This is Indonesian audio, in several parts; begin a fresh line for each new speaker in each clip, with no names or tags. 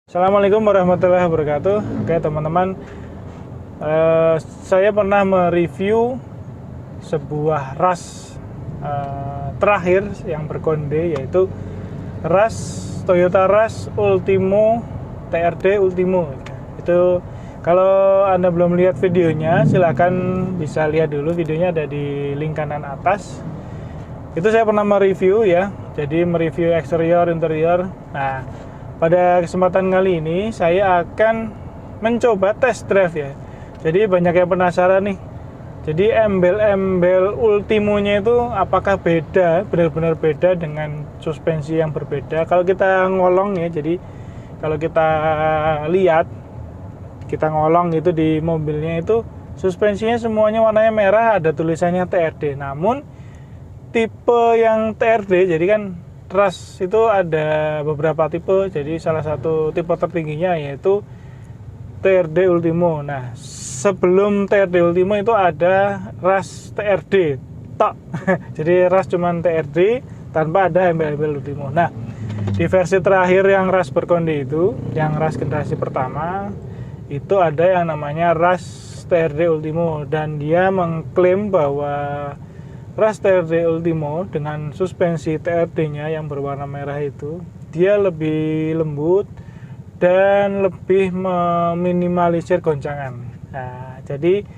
Assalamualaikum warahmatullahi wabarakatuh. Oke teman-teman, saya pernah mereview sebuah ras terakhir yang berkonde, yaitu ras Toyota Rush Ultimo TRD Ultimo. Itu kalau Anda belum lihat videonya, silahkan bisa lihat dulu, videonya ada di link kanan atas. Itu saya pernah mereview ya, jadi mereview eksterior, interior. Nah, pada kesempatan kali ini saya akan mencoba test drive ya. Jadi banyak yang penasaran nih. Jadi embel-embel Ultimonya itu apakah beda, benar-benar beda dengan suspensi yang berbeda. Kalau kita ngolong ya, jadi kalau kita lihat, kita ngolong itu di mobilnya itu suspensinya semuanya warnanya merah, ada tulisannya TRD. Namun tipe yang TRD, jadi kan Rush itu ada beberapa tipe, jadi salah satu tipe tertingginya yaitu TRD Ultimo. Nah, sebelum TRD Ultimo itu ada Rush TRD tok. Jadi Rush cuman TRD tanpa ada embel-embel Ultimo. Nah, di versi terakhir yang Rush berkonde itu, yang Rush generasi pertama, itu ada yang namanya Rush TRD Ultimo, dan dia mengklaim bahwa Rush TRD Ultimo dengan suspensi TRD-nya yang berwarna merah itu, dia lebih lembut dan lebih meminimalisir goncangan. Nah, jadi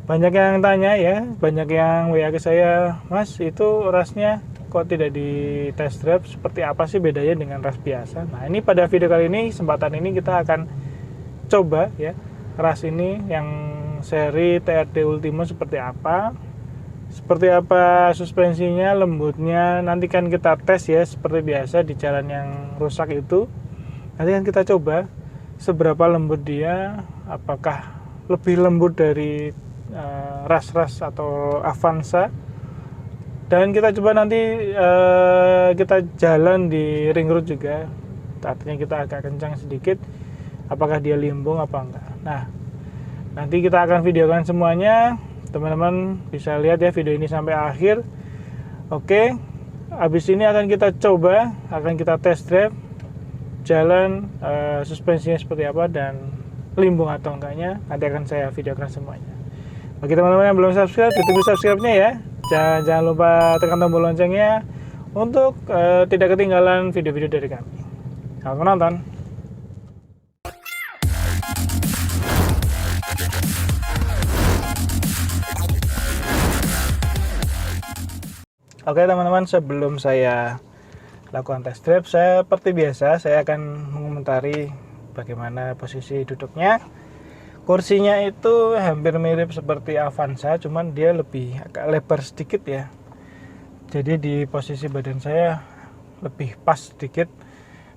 banyak yang tanya ya, banyak yang WA ke saya, Mas, itu Rush-nya kok tidak di test drive, seperti apa sih bedanya dengan Rush biasa? Nah, ini pada video kali ini, kesempatan ini kita akan coba ya, Rush ini yang seri TRD Ultimo seperti apa suspensinya, lembutnya. Nanti kan kita tes ya, seperti biasa di jalan yang rusak itu. Nanti kan kita coba seberapa lembut dia, apakah lebih lembut dari Rush atau Avanza. Dan kita coba nanti kita jalan di ring road juga, artinya kita agak kencang sedikit, apakah dia limbung apa enggak. Nah, nanti kita akan videokan semuanya. Teman-teman bisa lihat ya video ini sampai akhir. Oke, habis ini akan kita coba, akan kita test drive jalan, suspensinya seperti apa dan limbung atau enggaknya. Nanti akan saya videokan semuanya. Bagi teman-teman yang belum subscribe, ditunggu subscribe-nya ya. Jangan lupa tekan tombol loncengnya untuk tidak ketinggalan video-video dari kami. Selamat menonton. Oke teman-teman, sebelum saya lakukan test drive, seperti biasa saya akan mengomentari bagaimana posisi duduknya. Kursinya itu hampir mirip seperti Avanza, cuman dia lebih agak lebar sedikit ya. Jadi di posisi badan saya lebih pas sedikit.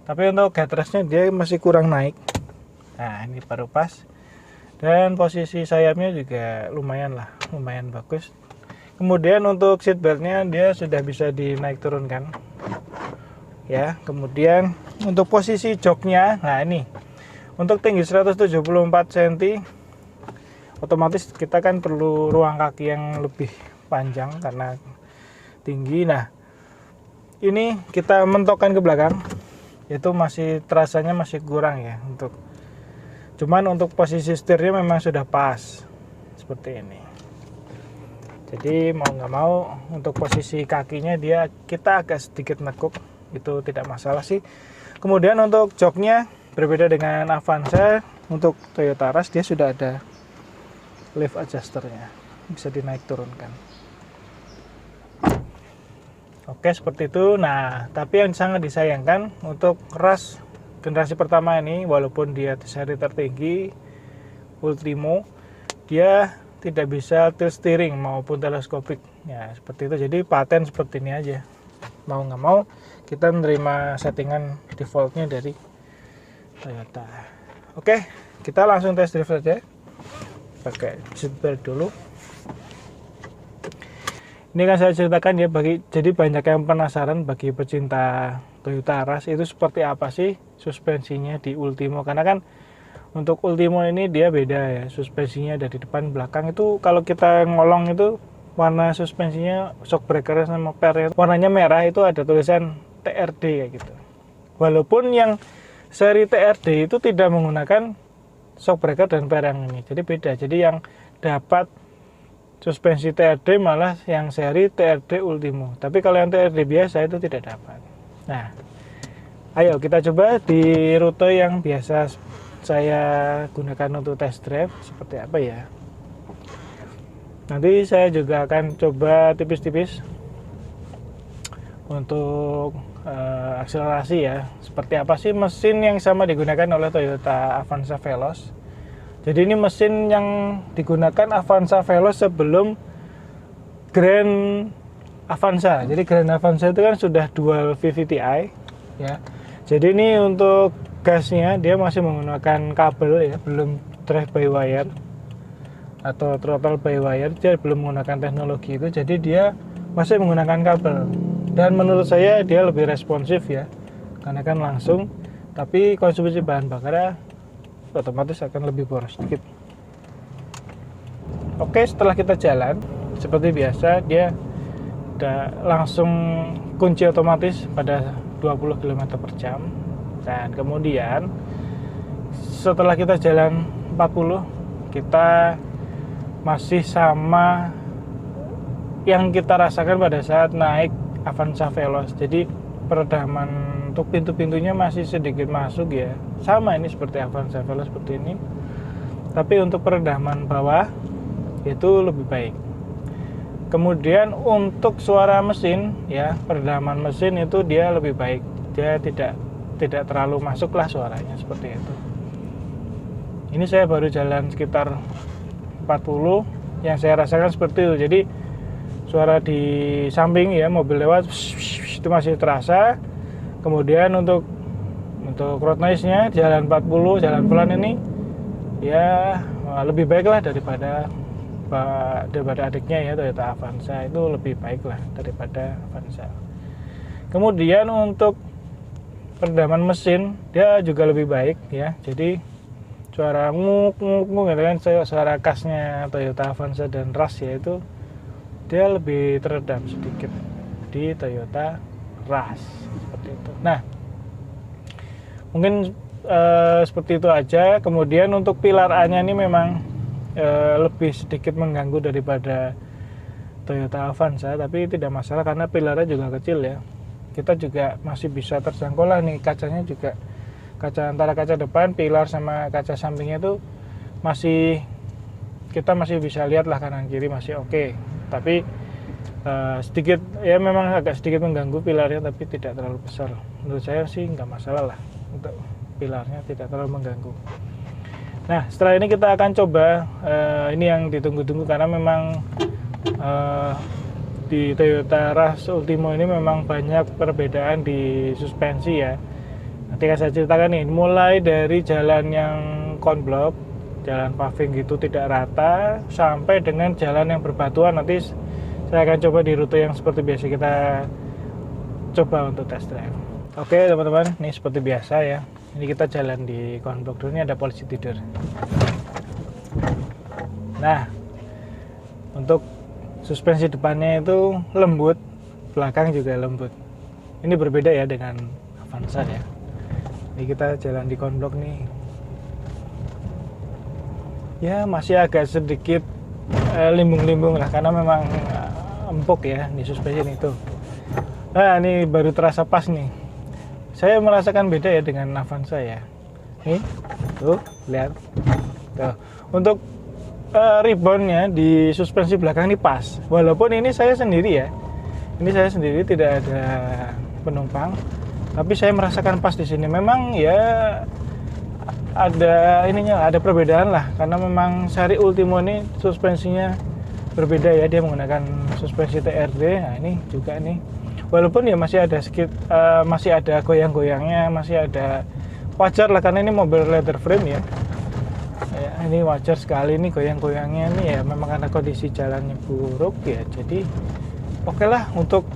Tapi untuk headrestnya dia masih kurang naik. Nah, ini baru pas. Dan posisi sayapnya juga lumayan bagus. Kemudian untuk seat beltnya dia sudah bisa dinaik turunkan ya. Kemudian untuk posisi joknya, nah ini untuk tinggi 174 cm, otomatis kita kan perlu ruang kaki yang lebih panjang karena tinggi. Nah, ini kita mentokkan ke belakang, itu masih terasanya masih kurang ya. Cuman untuk posisi setirnya memang sudah pas seperti ini. Jadi mau nggak mau untuk posisi kakinya kita agak sedikit nekuk, itu tidak masalah sih. Kemudian untuk joknya berbeda dengan Avanza, untuk Toyota Rush dia sudah ada lift adjusternya, bisa dinaik turunkan. Oke, seperti itu. Nah, tapi yang sangat disayangkan untuk Rush generasi pertama ini, walaupun dia seri tertinggi Ultimo, dia tidak bisa tilt steering maupun teleskopik ya, seperti itu. Jadi paten seperti ini aja, mau nggak mau kita menerima settingan defaultnya dari Toyota. Oke, kita langsung test drive saja pakai seatbelt dulu. Ini kan saya ceritakan ya, jadi banyak yang penasaran bagi pecinta Toyota Rush itu seperti apa sih suspensinya di Ultimo, karena kan untuk Ultimo ini dia beda ya, suspensinya dari depan belakang. Itu kalau kita ngolong itu warna suspensinya, shock breaker sama pernya warnanya merah, itu ada tulisan TRD kayak gitu. Walaupun yang seri TRD itu tidak menggunakan shock breaker dan perang ini, jadi beda. Jadi yang dapat suspensi TRD malah yang seri TRD Ultimo, tapi kalau yang TRD biasa itu tidak dapat. Nah, ayo kita coba di rute yang biasa saya gunakan untuk test drive seperti apa ya. Nanti saya juga akan coba tipis-tipis untuk akselerasi ya. Seperti apa sih mesin yang sama digunakan oleh Toyota Avanza Veloz. Jadi ini mesin yang digunakan Avanza Veloz sebelum Grand Avanza. Jadi Grand Avanza itu kan sudah dual VVT-i ya. Jadi ini untuk gasnya dia masih menggunakan kabel ya, belum drive by wire atau throttle by wire, dia belum menggunakan teknologi itu, jadi dia masih menggunakan kabel. Dan menurut saya dia lebih responsif ya, karena kan langsung, tapi konsumsi bahan bakarnya otomatis akan lebih boros sedikit. Oke, setelah kita jalan seperti biasa, dia udah langsung kunci otomatis pada 20 km per jam. Dan kemudian setelah kita jalan 40, kita masih sama yang kita rasakan pada saat naik Avanza Veloz. Jadi peredaman untuk pintu-pintunya masih sedikit masuk ya, sama ini seperti Avanza Veloz seperti ini, tapi untuk peredaman bawah itu lebih baik. Kemudian untuk suara mesin ya, peredaman mesin itu dia lebih baik, dia tidak terlalu masuklah suaranya seperti itu. Ini saya baru jalan sekitar 40, yang saya rasakan seperti itu. Jadi suara di samping ya, mobil lewat itu masih terasa. Kemudian untuk road noise-nya jalan 40, jalan pelan ini ya lebih baik lah daripada adiknya ya, Toyota Avanza itu lebih baik lah daripada Avanza. Kemudian untuk peredaman mesin dia juga lebih baik ya. Jadi suara nguk gitu kan, suara khasnya Toyota Avanza dan Rush ya, itu dia lebih teredam sedikit di Toyota Rush seperti itu. Nah, mungkin seperti itu aja. Kemudian untuk pilar A-nya ini memang lebih sedikit mengganggu daripada Toyota Avanza, tapi tidak masalah karena pilarnya juga kecil ya. Kita juga masih bisa terjangkau lah nih, kacanya juga, kaca antara kaca depan, pilar sama kaca sampingnya itu kita masih bisa lihat lah kanan kiri masih oke. Tapi sedikit ya, memang agak sedikit mengganggu pilarnya, tapi tidak terlalu besar. Menurut saya sih nggak masalah lah untuk pilarnya, tidak terlalu mengganggu. Nah, setelah ini kita akan coba ini yang ditunggu-tunggu, karena memang di Toyota Rush Ultimo ini memang banyak perbedaan di suspensi ya. Nanti akan saya ceritakan nih, mulai dari jalan yang konblok, jalan paving gitu tidak rata, sampai dengan jalan yang berbatuan. Nanti saya akan coba di rute yang seperti biasa kita coba untuk test drive. Oke teman-teman, ini seperti biasa ya. Ini kita jalan di konblok dulu, ini ada polisi tidur. Nah, untuk suspensi depannya itu lembut, belakang juga lembut. Ini berbeda ya dengan Avanza ya. Ini kita jalan di konblok nih. Ya masih agak sedikit limbung-limbung lah, karena memang empuk ya di suspensi itu. Nah ini baru terasa pas nih. Saya merasakan beda ya dengan Avanza ya. Nih, tuh lihat. Tuh. Untuk reboundnya di suspensi belakang ini pas. Walaupun ini saya sendiri ya. Ini saya sendiri, tidak ada penumpang. Tapi saya merasakan pas di sini. Memang ya ada perbedaan lah, karena memang seri Ultimo ini suspensinya berbeda ya, dia menggunakan suspensi TRD. Nah ini juga nih, walaupun ya masih ada sedikit masih ada goyang-goyangnya, masih ada, wajar lah karena ini mobil leather frame ya. Ya ini wajar sekali nih goyang-goyangnya nih ya, memang karena kondisi jalannya buruk ya. Jadi oke lah, untuk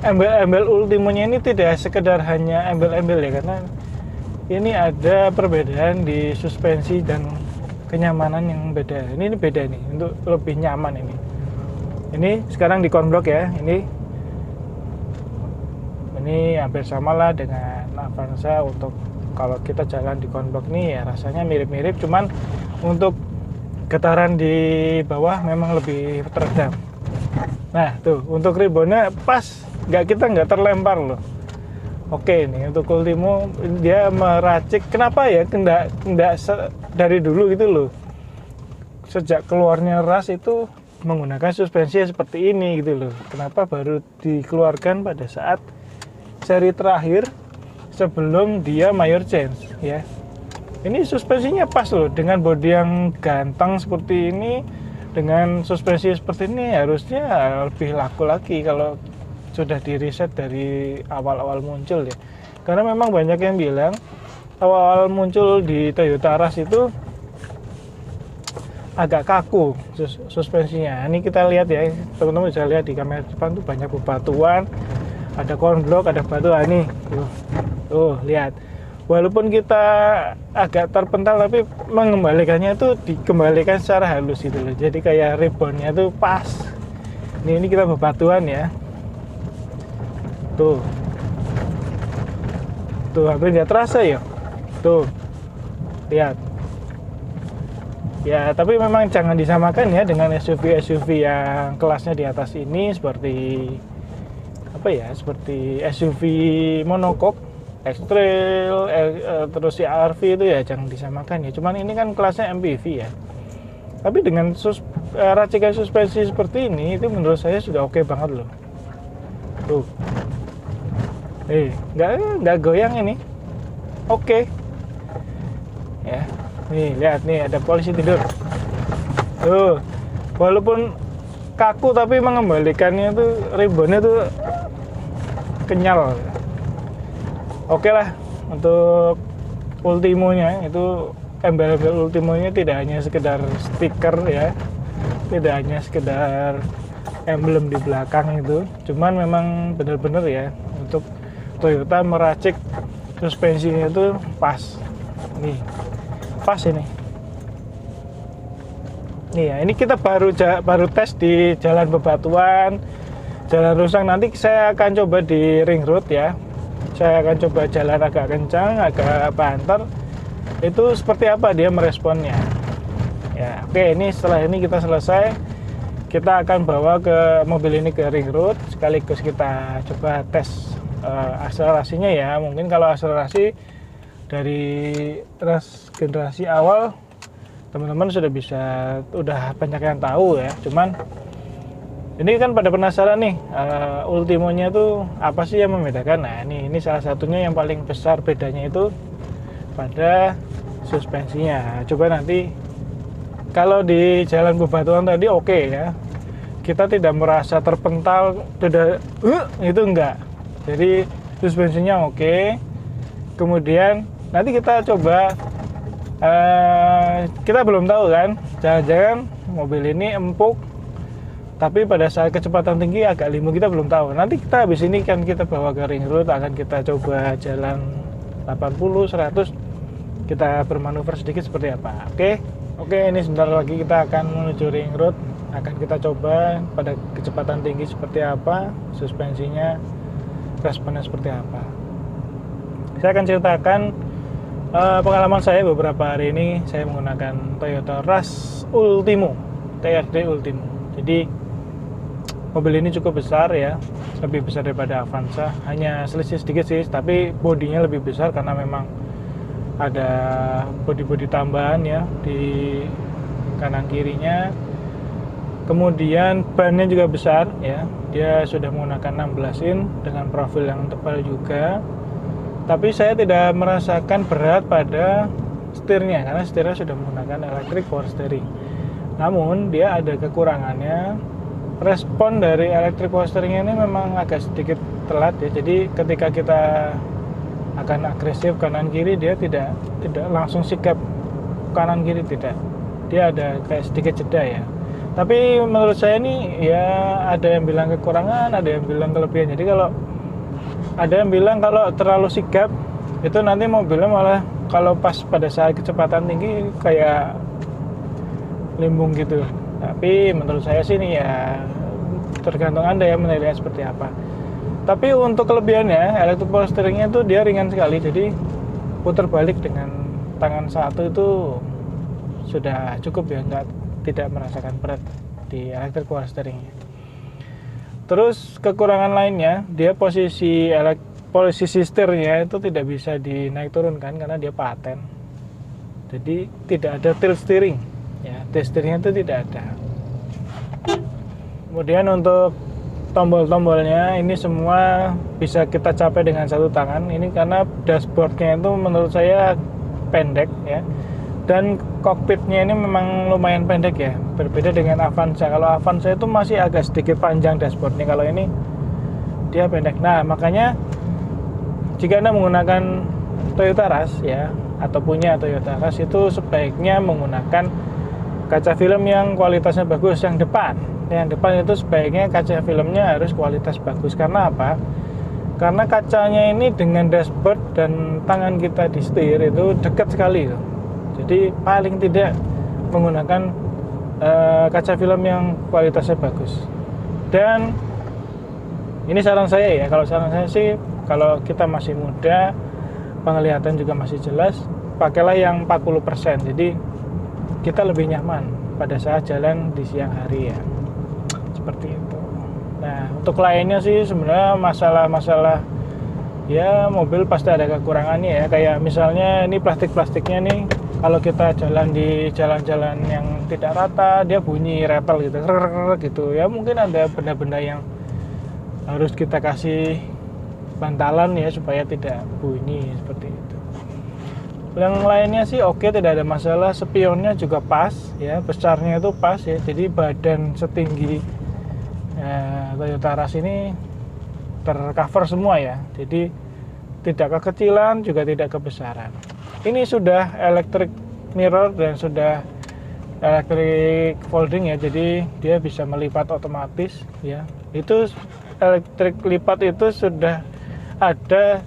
embel-embel Ultimonya ini tidak sekedar hanya embel-embel ya, karena ini ada perbedaan di suspensi dan kenyamanan yang beda. Ini beda nih, untuk lebih nyaman ini. Ini sekarang di konblok ya. Ini hampir sama lah dengan Avanza untuk kalau kita jalan di konblok nih ya rasanya mirip-mirip, cuman untuk getaran di bawah memang lebih teredam. Nah tuh untuk reboundnya pas, kita nggak terlempar loh. Oke nih untuk Ultimo dia meracik, kenapa ya nggak dari dulu gitu loh, sejak keluarnya RAS itu menggunakan suspensi seperti ini gitu loh. Kenapa baru dikeluarkan pada saat seri terakhir sebelum dia major change ya. Ini suspensinya pas loh, dengan bodi yang ganteng seperti ini, dengan suspensi seperti ini harusnya lebih laku lagi kalau sudah di reset dari awal-awal muncul ya. Karena memang banyak yang bilang awal-awal muncul di Toyota RAS itu agak kaku suspensinya. Ini kita lihat ya, teman-teman bisa lihat di kamera depan tuh banyak bebatuan, ada konblok, ada batu. Ini tuh lihat, walaupun kita agak terpental tapi mengembalikannya itu dikembalikan secara halus gitu loh, jadi kayak reboundnya tuh pas. Ini kita bebatuan ya, tuh hampir nggak terasa ya, tuh lihat ya. Tapi memang jangan disamakan ya dengan SUV yang kelasnya di atas ini, seperti apa ya, seperti SUV monocoque, X-Trail, terus CR-V itu ya jangan disamakan ya. Cuman ini kan kelasnya MPV ya. Tapi dengan racikan suspensi seperti ini itu menurut saya sudah oke banget loh. Tuh, nggak goyang ini, oke. Ya, nih lihat nih ada polisi tidur. Tuh, walaupun kaku tapi mengembalikannya tuh reboundnya tuh kenyal. Oke lah, untuk Ultimonya itu, embel-embel Ultimonya tidak hanya sekedar stiker ya, tidak hanya sekedar emblem di belakang itu, cuman memang benar-benar ya untuk Toyota meracik suspensinya itu pas. Nih, pas ini. Nih ya, ini kita baru tes di jalan bebatuan, jalan rusak. Nanti saya akan coba di ring road ya. Saya akan coba jalan agak kencang, agak banter. Itu seperti apa dia meresponnya. Ya, oke, ini setelah ini kita selesai, kita akan bawa ke mobil ini ke ring road, sekaligus kita coba tes akselerasinya ya. Mungkin kalau akselerasi dari RAS generasi awal teman-teman udah banyak yang tahu ya. Cuman ini kan pada penasaran nih, Ultimonya tuh apa sih yang membedakan. Nah ini salah satunya yang paling besar bedanya itu pada suspensinya. Coba nanti kalau di jalan bebatuan tadi oke ya, kita tidak merasa terpental, itu enggak. Jadi suspensinya oke. Kemudian nanti kita coba, kita belum tahu kan, jangan-jangan mobil ini empuk tapi pada saat kecepatan tinggi agak limu, kita belum tahu. Nanti kita habis ini kan kita bawa ke ring road, akan kita coba jalan 80, 100, kita bermanuver sedikit seperti apa. Oke, ini sebentar lagi kita akan menuju ring road, akan kita coba pada kecepatan tinggi seperti apa, suspensinya, responnya seperti apa. Saya akan ceritakan pengalaman saya beberapa hari ini. Saya menggunakan Toyota RAS Ultimo, TRD Ultimo. Jadi mobil ini cukup besar ya, lebih besar daripada Avanza, hanya selisih sedikit sih, tapi bodinya lebih besar karena memang ada bodi-bodi tambahan ya di kanan kirinya. Kemudian bannya juga besar ya, dia sudah menggunakan 16 in dengan profil yang tebal juga. Tapi saya tidak merasakan berat pada setirnya karena setirnya sudah menggunakan electric power steering. Namun dia ada kekurangannya, respon dari electric power steering ini memang agak sedikit telat ya. Jadi ketika kita akan agresif kanan kiri, dia tidak langsung sikap kanan kiri, tidak. Dia ada kayak sedikit jeda ya. Tapi menurut saya ini ya ada yang bilang kekurangan, ada yang bilang kelebihan. Jadi kalau ada yang bilang kalau terlalu sigap itu nanti mobilnya malah kalau pas pada saat kecepatan tinggi kayak limbung gitu. Tapi menurut saya sih ini ya tergantung Anda ya menilai seperti apa. Tapi untuk kelebihannya, electric power steeringnya itu dia ringan sekali. Jadi putar balik dengan tangan satu itu sudah cukup ya, tidak merasakan berat di electric power steeringnya. Terus kekurangan lainnya, dia posisi setirnya itu tidak bisa dinaik turunkan karena dia paten. Jadi tidak ada tilt steering ya, tilt steeringnya itu tidak ada. Kemudian untuk tombol-tombolnya ini semua bisa kita capai dengan satu tangan. Ini karena dashboardnya itu menurut saya pendek ya, dan kokpitnya ini memang lumayan pendek ya, berbeda dengan Avanza. Kalau Avanza itu masih agak sedikit panjang dashboardnya, kalau ini dia pendek. Nah makanya jika Anda menggunakan Toyota Rush ya, atau punya Toyota Rush, itu sebaiknya menggunakan kaca film yang kualitasnya bagus. Yang depan itu sebaiknya kaca filmnya harus kualitas bagus. Karena apa? Karena kacanya ini dengan dashboard dan tangan kita di setir itu dekat sekali tuh. Jadi paling tidak menggunakan kaca film yang kualitasnya bagus. Dan ini saran saya ya, kalau saran saya sih, kalau kita masih muda, penglihatan juga masih jelas, pakailah yang 40%. Jadi kita lebih nyaman pada saat jalan di siang hari ya, seperti itu. Nah untuk lainnya sih sebenarnya masalah ya, mobil pasti ada kekurangannya ya. Kayak misalnya ini plastiknya nih, kalau kita jalan di jalan-jalan yang tidak rata, dia bunyi repel gitu, gitu ya. Mungkin ada benda-benda yang harus kita kasih bantalan ya supaya tidak bunyi seperti itu. Yang lainnya sih oke, tidak ada masalah. Spionnya juga pas ya, besarnya itu pas ya. Jadi badan setinggi Toyota Rush ini tercover semua ya. Jadi tidak kekecilan juga tidak kebesaran. Ini sudah electric mirror dan sudah electric folding ya. Jadi dia bisa melipat otomatis ya. Itu electric lipat itu sudah ada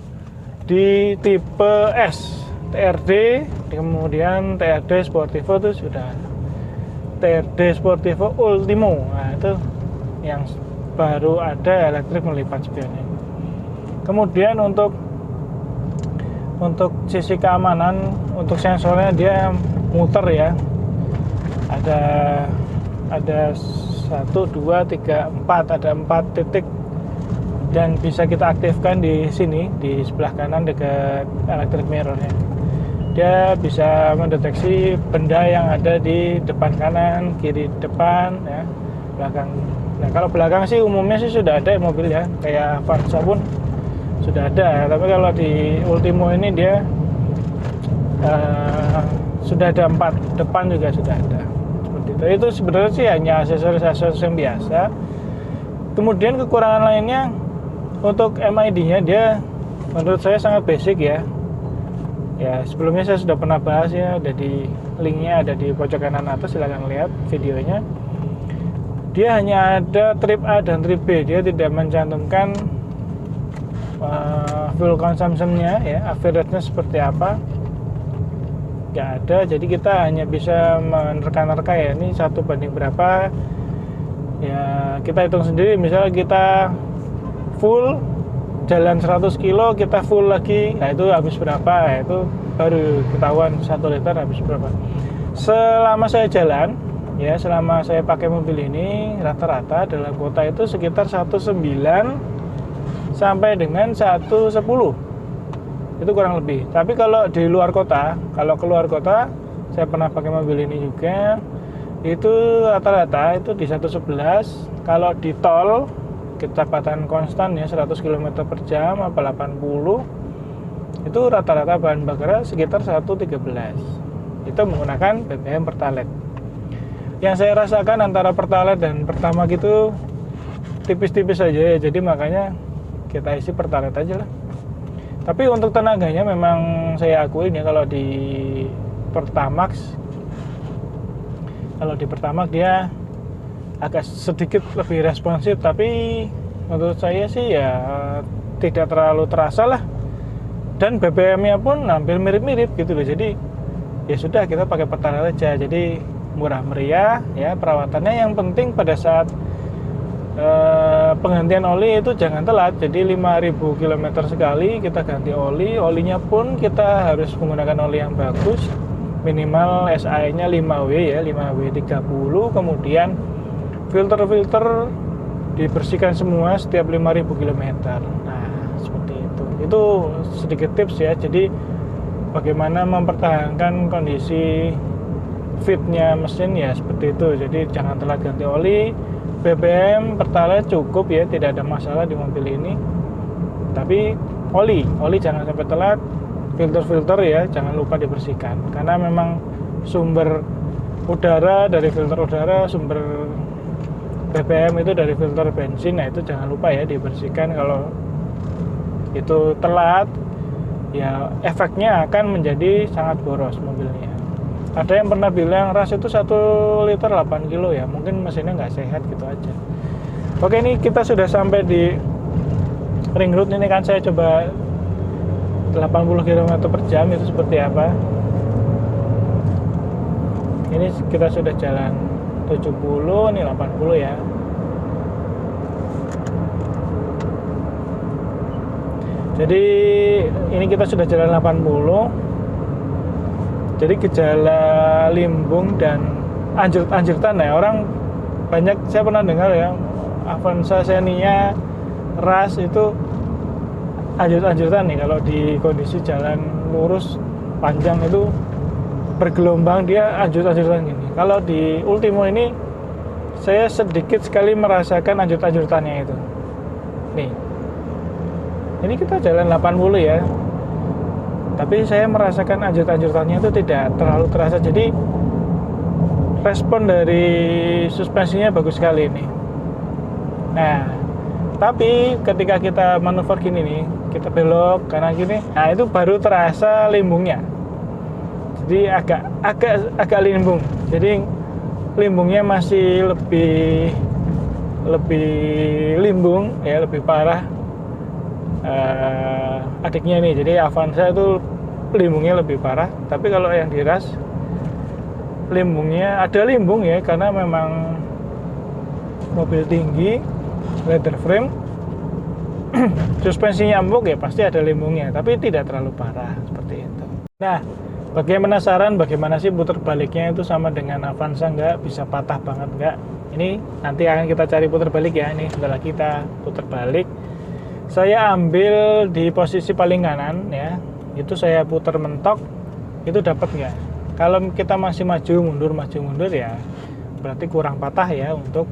di tipe S TRD, kemudian TRD Sportivo itu sudah TRD Sportivo Ultimo. Nah itu yang baru ada elektrik melipat spionnya. Kemudian untuk sisi keamanan, untuk sensornya dia muter ya. Ada 1, 2, 3, 4, ada 4 titik, dan bisa kita aktifkan di sini di sebelah kanan dekat electric mirrornya. Dia bisa mendeteksi benda yang ada di depan kanan, kiri depan ya, belakang. Nah kalau belakang sih umumnya sih sudah ada mobil ya, kayak Avanza pun sudah ada. Tapi kalau di Ultimo ini dia sudah ada 4, depan juga sudah ada. Seperti itu. Itu sebenarnya sih hanya aksesoris yang biasa. Kemudian kekurangan lainnya, untuk MID-nya dia menurut saya sangat basic ya. Ya sebelumnya saya sudah pernah bahas ya, ada di linknya, ada di pojok kanan atas, silahkan lihat videonya. Dia hanya ada trip A dan trip B, dia tidak mencantumkan fuel consumption-nya ya, average-nya seperti apa, nggak ada. Jadi kita hanya bisa menerka-nerka ya, ini 1 banding berapa ya, kita hitung sendiri. Misalnya kita full jalan 100 kilo, kita full lagi, nah itu habis berapa ya, itu baru ketahuan 1 liter habis berapa. Selama saya jalan ya, selama saya pakai mobil ini, rata-rata dalam kota itu sekitar 1,9 sampai dengan 1,10, itu kurang lebih. Tapi kalau di luar kota, kalau keluar kota, saya pernah pakai mobil ini juga, itu rata-rata itu di 1,11. Kalau di tol kecepatan konstan ya 100 km per jam apa 80, itu rata-rata bahan bakar sekitar 1,13. Itu menggunakan BBM Pertalite. Yang saya rasakan antara Pertalite dan Pertamax itu tipis-tipis saja ya, jadi makanya kita isi Pertalite aja lah. Tapi untuk tenaganya memang saya akuin ya, kalau di Pertamax dia agak sedikit lebih responsif, tapi menurut saya sih ya tidak terlalu terasa lah, dan BBM-nya pun hampir mirip-mirip gitu loh. Jadi ya sudah, kita pakai Pertalite aja, jadi murah meriah ya perawatannya. Yang penting pada saat penggantian oli itu jangan telat. Jadi 5.000 km sekali kita ganti oli. Olinya pun kita harus menggunakan oli yang bagus, minimal SAE nya 5W ya, 5W30. Kemudian filter dibersihkan semua setiap 5.000 km. Nah seperti itu sedikit tips ya. Jadi bagaimana mempertahankan kondisi fitnya mesin ya seperti itu. Jadi jangan telat ganti oli. BBM Pertalite cukup ya, tidak ada masalah di mobil ini. Tapi oli jangan sampai telat. Filter ya jangan lupa dibersihkan, karena memang sumber udara dari filter udara, sumber BBM itu dari filter bensin. Nah itu jangan lupa ya dibersihkan. Kalau itu telat ya efeknya akan menjadi sangat boros mobilnya. Ada yang pernah bilang ras itu 1 liter 8 kilo ya, mungkin mesinnya nggak sehat gitu aja. Oke, ini kita sudah sampai di ring road. Ini kan saya coba 80 km per jam itu seperti apa. Ini kita sudah jalan 70, ini 80 ya. Jadi ini kita sudah jalan 80. Jadi gejala limbung dan anjir-anjirtan ya, orang banyak, saya pernah dengar ya, Avanza Xenia ras itu anjir-anjirtan nih. Kalau di kondisi jalan lurus panjang itu bergelombang dia anjir-anjirtan gini. Kalau di Ultimo ini saya sedikit sekali merasakan anjir-anjirtannya itu. Nih, ini kita jalan 80 ya, tapi saya merasakan anjir-anjirtannya itu tidak terlalu terasa. Jadi respon dari suspensinya bagus sekali ini. Nah, tapi ketika kita manuver gini nih, kita belok kanan gini, nah itu baru terasa limbungnya. Jadi agak limbung. Jadi limbungnya masih lebih limbung ya, lebih parah. Adiknya nih, jadi Avanza itu limbungnya lebih parah. Tapi kalau yang di ras limbungnya ada limbung ya, karena memang mobil tinggi, leather frame, suspensinya empuk ya pasti ada limbungnya, tapi tidak terlalu parah seperti itu. Nah, bagi yang penasaran bagaimana sih putar baliknya itu sama dengan Avanza, nggak bisa patah banget nggak? Ini nanti akan kita cari putar balik ya. Ini setelah kita putar balik, saya ambil di posisi paling kanan ya, itu saya putar mentok, itu dapat nggak? Kalau kita masih maju mundur ya berarti kurang patah ya untuk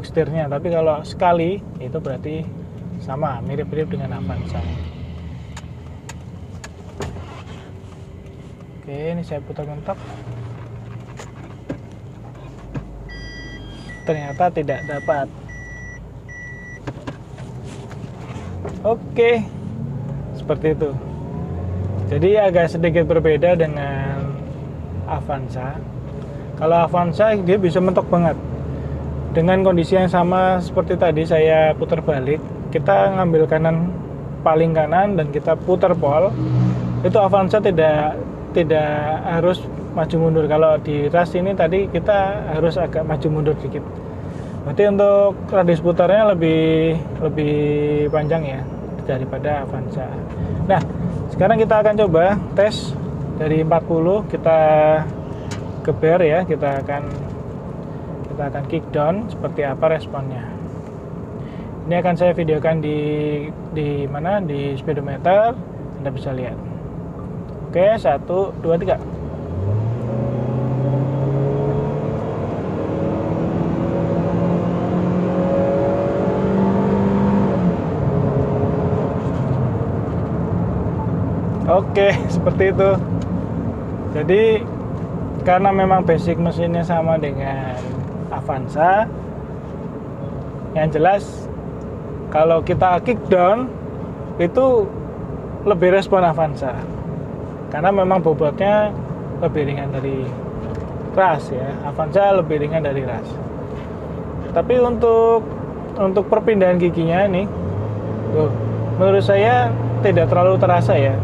setirnya. Tapi kalau sekali itu berarti sama, mirip-mirip dengan Avanza. Oke, ini saya putar mentok, ternyata tidak dapat. Oke, seperti itu. Jadi agak sedikit berbeda dengan Avanza. Kalau Avanza dia bisa mentok banget. Dengan kondisi yang sama seperti tadi saya putar balik, kita ngambil kanan paling kanan dan kita putar pol. Itu Avanza tidak harus maju mundur. Kalau di ras ini tadi kita harus agak maju mundur dikit. Berarti untuk radius putarnya lebih panjang ya daripada Avanza. Nah, sekarang kita akan coba tes dari 40 kita geber ya, kita akan kick down seperti apa responnya. Ini akan saya videokan di mana, di speedometer, Anda bisa lihat. Oke, 1 2 3. Oke, seperti itu. Jadi karena memang basic mesinnya sama dengan Avanza, yang jelas kalau kita kick down itu lebih respon Avanza, karena memang bobotnya lebih ringan dari ras ya. Avanza lebih ringan dari ras. Tapi untuk perpindahan giginya nih, menurut saya tidak terlalu terasa ya.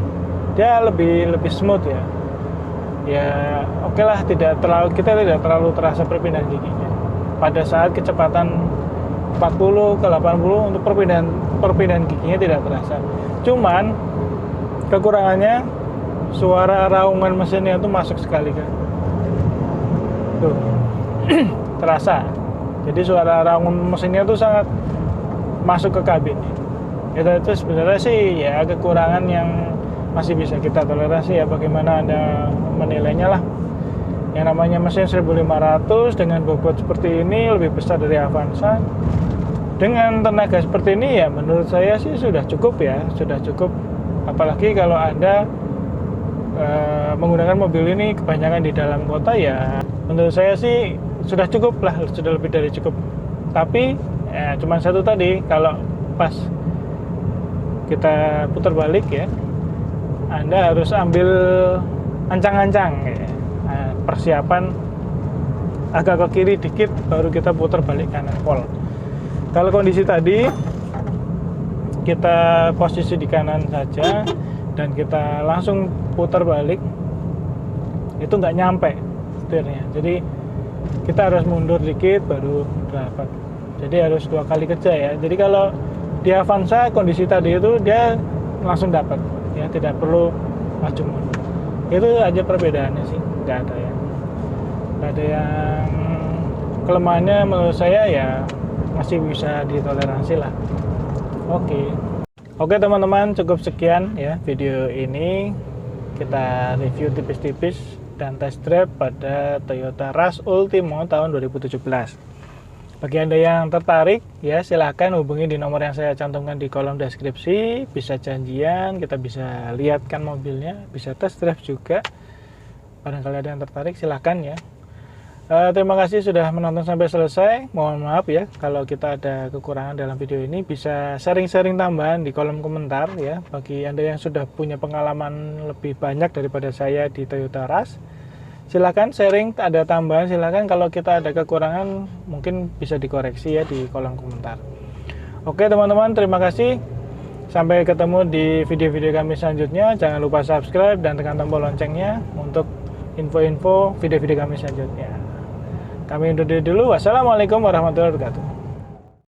Dia lebih smooth ya. Ya oke lah, kita tidak terlalu terasa perpindahan giginya pada saat kecepatan 40 ke 80 untuk perpindahan giginya tidak terasa. Cuman kekurangannya suara raungan mesinnya itu masuk sekali kan. Tuh. Terasa. Jadi suara raungan mesinnya itu sangat masuk ke kabin. Itu sebenarnya sih ya kekurangan yang masih bisa kita toleransi ya, bagaimana Anda menilainya lah. Yang namanya mesin 1500 dengan bobot seperti ini, lebih besar dari Avanza, dengan tenaga seperti ini ya menurut saya sih sudah cukup ya, sudah cukup. Apalagi kalau Anda menggunakan mobil ini kebanyakan di dalam kota ya menurut saya sih sudah cukup lah, sudah lebih dari cukup. Tapi ya, cuma satu tadi, kalau pas kita putar balik ya, Anda harus ambil ancang-ancang ya. Persiapan agak ke kiri dikit baru kita putar balik kanan pol. Kalau kondisi tadi kita posisi di kanan saja dan kita langsung putar balik, itu nggak nyampe setirnya. Jadi kita harus mundur dikit baru dapat. Jadi harus 2 kali kerja ya. Jadi kalau di Avanza kondisi tadi itu dia langsung dapat ya, tidak perlu maju mundur. Itu aja perbedaannya sih, nggak ada yang kelemahannya menurut saya ya masih bisa ditoleransi lah. Oke teman-teman, cukup sekian ya video ini, kita review tipis-tipis dan test drive pada Toyota Rush Ultimo tahun 2017. Bagi Anda yang tertarik ya silahkan hubungi di nomor yang saya cantumkan di kolom deskripsi. Bisa janjian, kita bisa lihatkan mobilnya, bisa test drive juga. Barangkali ada yang tertarik silahkan ya. Terima kasih sudah menonton sampai selesai. Mohon maaf ya kalau kita ada kekurangan dalam video ini. Bisa sharing-sharing tambahan di kolom komentar ya. Bagi Anda yang sudah punya pengalaman lebih banyak daripada saya di Toyota Rush, silakan sharing, ada tambahan silakan. Kalau kita ada kekurangan mungkin bisa dikoreksi ya di kolom komentar. Oke teman-teman, terima kasih. Sampai ketemu di video-video kami selanjutnya. Jangan lupa subscribe dan tekan tombol loncengnya untuk info-info video-video kami selanjutnya. Kami undur diri dulu. Wassalamualaikum warahmatullahi wabarakatuh.